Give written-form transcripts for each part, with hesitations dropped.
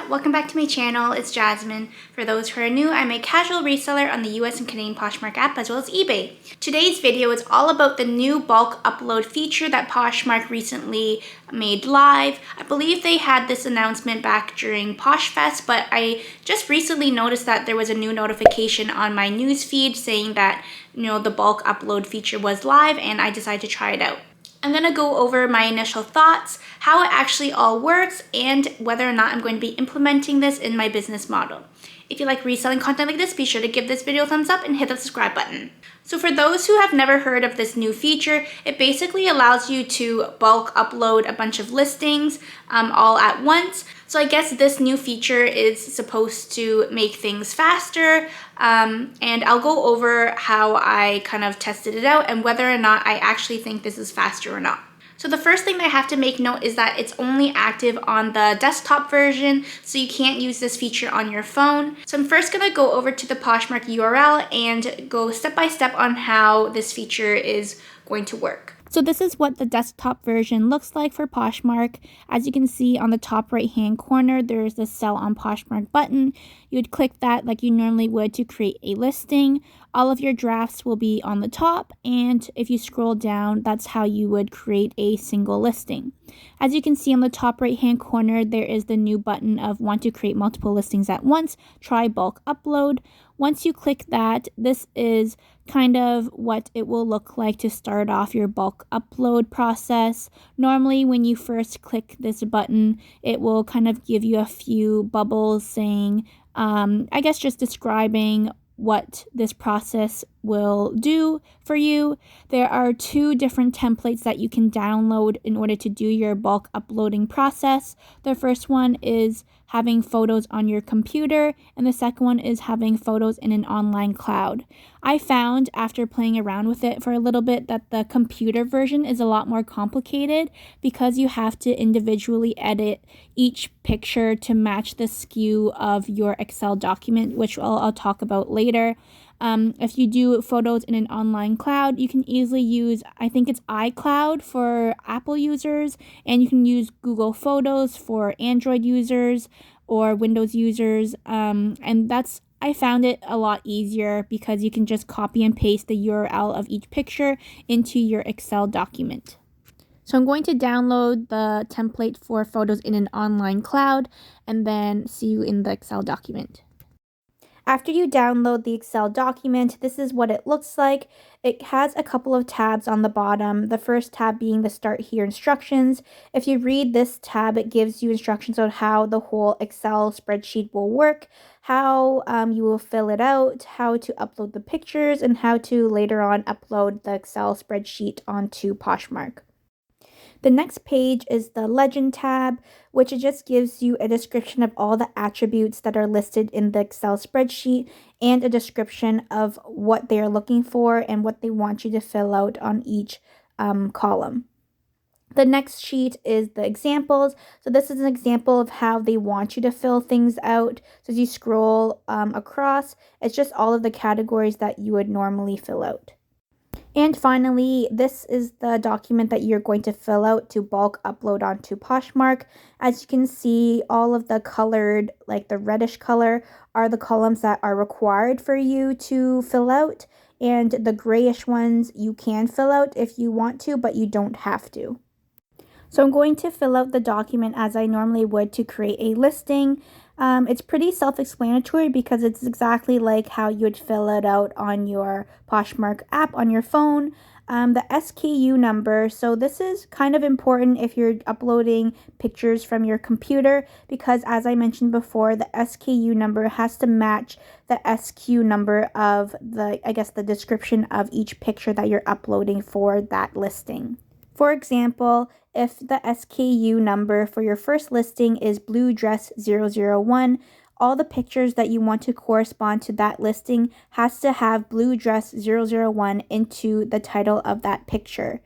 welcome back to my channel. It's Jasmine. For those who are new, I'm a casual reseller on the US and Canadian Poshmark app as well as eBay. Today's video is all about the new bulk upload feature that Poshmark recently made live. I believe they had this announcement back during Poshfest, but I just recently noticed that there was a new notification on my news feed saying that, the bulk upload feature was live, and I decided to try it out. I'm going to go over my initial thoughts, how it actually all works, and whether or not I'm going to be implementing this in my business model. If you like reselling content like this, be sure to give this video a thumbs up and hit the subscribe button. So for those who have never heard of this new feature, it basically allows you to bulk upload a bunch of listings all at once. So I guess this new feature is supposed to make things faster, and I'll go over how I kind of tested it out and whether or not I actually think this is faster or not. So the first thing I have to make note is that it's only active on the desktop version, so you can't use this feature on your phone. So I'm first going to go over to the Poshmark URL and go step by step on how this feature is going to work. So this is what the desktop version looks like for Poshmark. As you can see on the top right hand corner, there's the Sell on Poshmark button. You would click that like you normally would to create a listing. All of your drafts will be on the top, and if you scroll down, that's how you would create a single listing. As you can see on the top right hand corner, there is the new button of want to create multiple listings at once, try bulk upload. Once you click that, this is kind of what it will look like to start off your bulk upload process. Normally, when you first click this button, it will kind of give you a few bubbles saying, I guess just describing what this process will do for you. There are two different templates that you can download in order to do your bulk uploading process. The first one is having photos on your computer, and the second one is having photos in an online cloud. I found after playing around with it for a little bit that the computer version is a lot more complicated because you have to individually edit each picture to match the SKU of your Excel document, which I'll talk about later. If you do photos in an online cloud, you can easily use, I think it's iCloud for Apple users, and you can use Google Photos for Android users or Windows users. And I found it a lot easier because you can just copy and paste the URL of each picture into your Excel document. So I'm going to download the template for photos in an online cloud and then see you in the Excel document. After you download the Excel document, this is what it looks like. It has a couple of tabs on the bottom. The first tab being the Start Here instructions. If you read this tab, it gives you instructions on how the whole Excel spreadsheet will work, how you will fill it out, how to upload the pictures, and how to later on upload the Excel spreadsheet onto Poshmark. The next page is the Legend tab, which just gives you a description of all the attributes that are listed in the Excel spreadsheet and a description of what they are looking for and what they want you to fill out on each column. The next sheet is the examples. So this is an example of how they want you to fill things out. So as you scroll across, it's just all of the categories that you would normally fill out. And finally, this is the document that you're going to fill out to bulk upload onto Poshmark. As you can see, all of the colored, like the reddish color, are the columns that are required for you to fill out. And the grayish ones you can fill out if you want to, but you don't have to. So I'm going to fill out the document as I normally would to create a listing. It's pretty self-explanatory because it's exactly like how you would fill it out on your Poshmark app on your phone. The SKU number, so this is kind of important if you're uploading pictures from your computer because as I mentioned before, the SKU number has to match the SKU number of the description of each picture that you're uploading for that listing. For example, if the SKU number for your first listing is Blue Dress 001, all the pictures that you want to correspond to that listing has to have Blue Dress 001 into the title of that picture.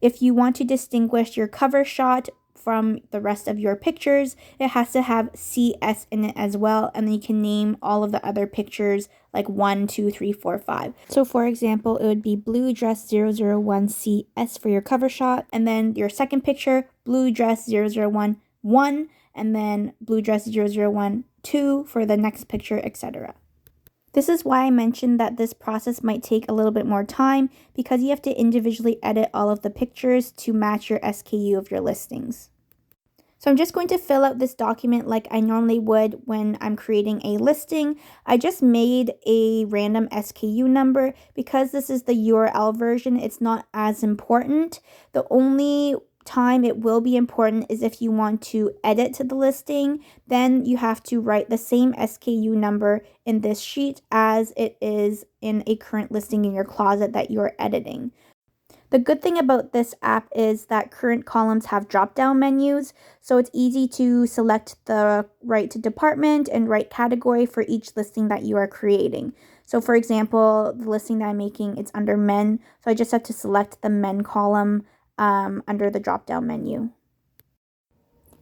If you want to distinguish your cover shot from the rest of your pictures, it has to have CS in it as well, and then you can name all of the other pictures like 1, 2, 3, 4, 5. So for example, it would be Blue Dress 001 CS for your cover shot, and then your second picture, Blue Dress 001 1, and then blue dress 001 2 for the next picture, etc. This is why I mentioned that this process might take a little bit more time because you have to individually edit all of the pictures to match your SKU of your listings. So I'm just going to fill out this document like I normally would when I'm creating a listing. I just made a random SKU number because this is the URL version. It's not as important. The only time it will be important is if you want to edit to the listing. Then you have to write the same SKU number in this sheet as it is in a current listing in your closet that you're editing. The good thing about this app is that current columns have drop-down menus, so it's easy to select the right department and right category for each listing that you are creating. So for example, the listing that I'm making, it's under men, so I just have to select the men column under the drop-down menu.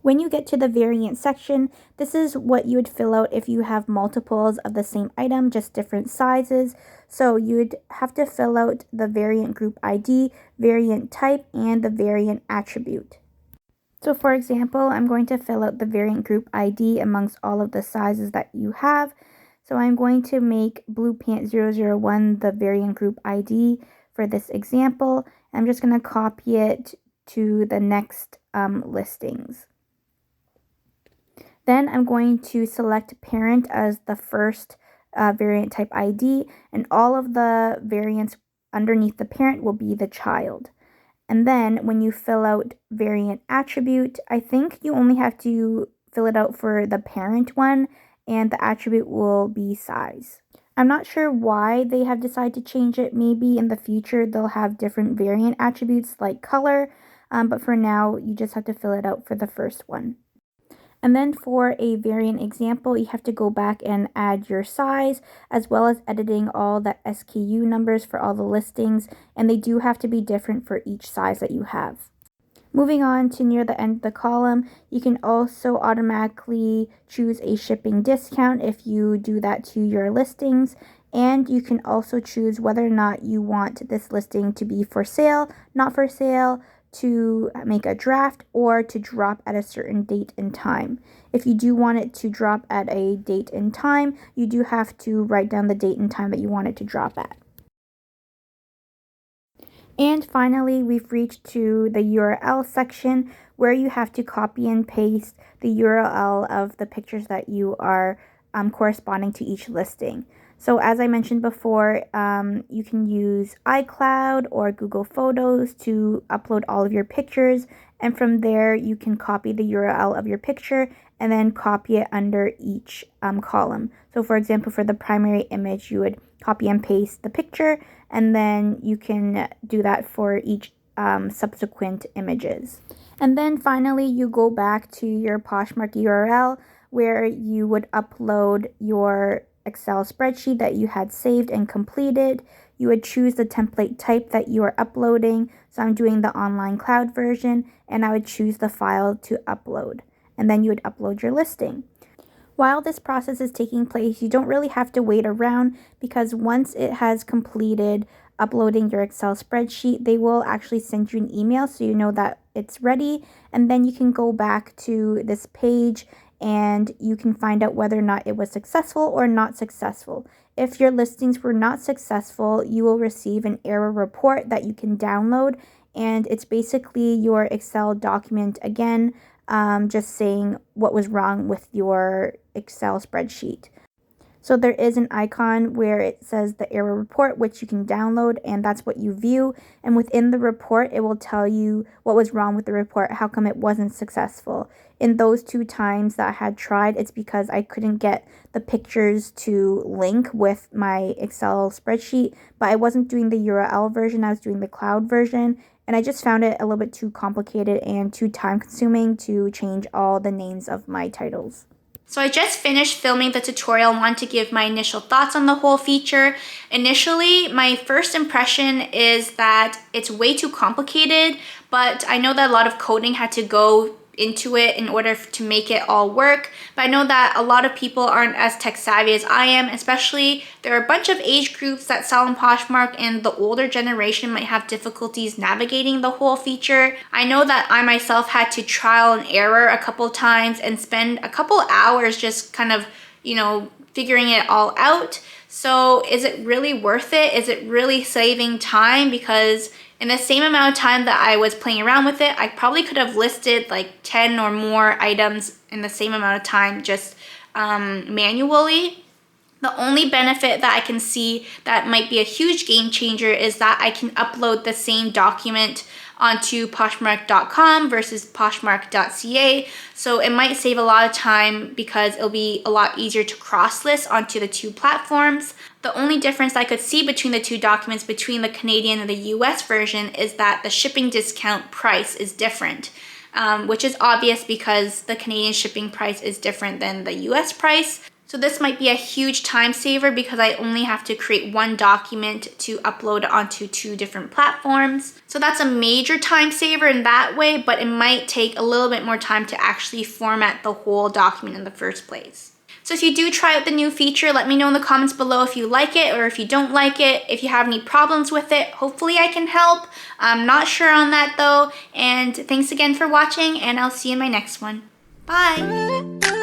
When you get to the variant section, this is what you would fill out if you have multiples of the same item, just different sizes. So you'd have to fill out the variant group ID, variant type, and the variant attribute. So for example, I'm going to fill out the variant group ID amongst all of the sizes that you have. So I'm going to make blue pant 001 the variant group ID for this example. I'm just going to copy it to the next listings. Then I'm going to select parent as the first variant type ID, and all of the variants underneath the parent will be the child. And then when you fill out variant attribute, I think you only have to fill it out for the parent one, and the attribute will be size. I'm not sure why they have decided to change it. Maybe in the future they'll have different variant attributes like color, but for now you just have to fill it out for the first one. And then for a variant example, you have to go back and add your size as well as editing all the SKU numbers for all the listings, and they do have to be different for each size that you have. Moving on to near the end of the column, you can also automatically choose a shipping discount if you do that to your listings, and you can also choose whether or not you want this listing to be for sale, not for sale, to make a draft, or to drop at a certain date and time. If you do want it to drop at a date and time, you do have to write down the date and time that you want it to drop at. And finally, we've reached to the URL section where you have to copy and paste the URL of the pictures that you are corresponding to each listing. So as I mentioned before, you can use iCloud or Google Photos to upload all of your pictures, and from there you can copy the URL of your picture and then copy it under each column. So for example, for the primary image, you would copy and paste the picture, and then you can do that for each subsequent images. And then finally, you go back to your Poshmark URL where you would upload your Excel spreadsheet that you had saved and completed. You would choose the template type that you are uploading. So I'm doing the online cloud version, and I would choose the file to upload. And then you would upload your listing. While this process is taking place, you don't really have to wait around, because once it has completed uploading your Excel spreadsheet, they will actually send you an email so you know that it's ready, and then you can go back to this page and you can find out whether or not it was successful or not successful. If your listings were not successful, you will receive an error report that you can download, and it's basically your Excel document again, just saying what was wrong with your Excel spreadsheet. So there is an icon where it says the error report, which you can download, and that's what you view. And within the report, it will tell you what was wrong with the report, how come it wasn't successful. In those 2 times that I had tried, it's because I couldn't get the pictures to link with my Excel spreadsheet, but I wasn't doing the URL version, I was doing the cloud version. And I just found it a little bit too complicated and too time consuming to change all the names of my titles. So I just finished filming the tutorial and want to give my initial thoughts on the whole feature. Initially, my first impression is that it's way too complicated, but I know that a lot of coding had to go into it in order to make it all work. But I know that a lot of people aren't as tech savvy as I am, especially there are a bunch of age groups that sell on Poshmark, and the older generation might have difficulties navigating the whole feature. I know that I myself had to trial and error a couple times and spend a couple hours just kind of, figuring it all out. So is it really worth it? Is it really saving time? Because in the same amount of time that I was playing around with it, I probably could have listed like 10 or more items in the same amount of time just manually. The only benefit that I can see that might be a huge game changer is that I can upload the same document onto poshmark.com versus poshmark.ca. So it might save a lot of time because it'll be a lot easier to cross-list onto the two platforms. The only difference I could see between the two documents, between the Canadian and the US version, is that the shipping discount price is different, which is obvious because the Canadian shipping price is different than the US price. So this might be a huge time saver because I only have to create one document to upload onto two different platforms. So that's a major time saver in that way, but it might take a little bit more time to actually format the whole document in the first place. So if you do try out the new feature, let me know in the comments below if you like it or if you don't like it. If you have any problems with it, hopefully I can help. I'm not sure on that though. And thanks again for watching, and I'll see you in my next one. Bye!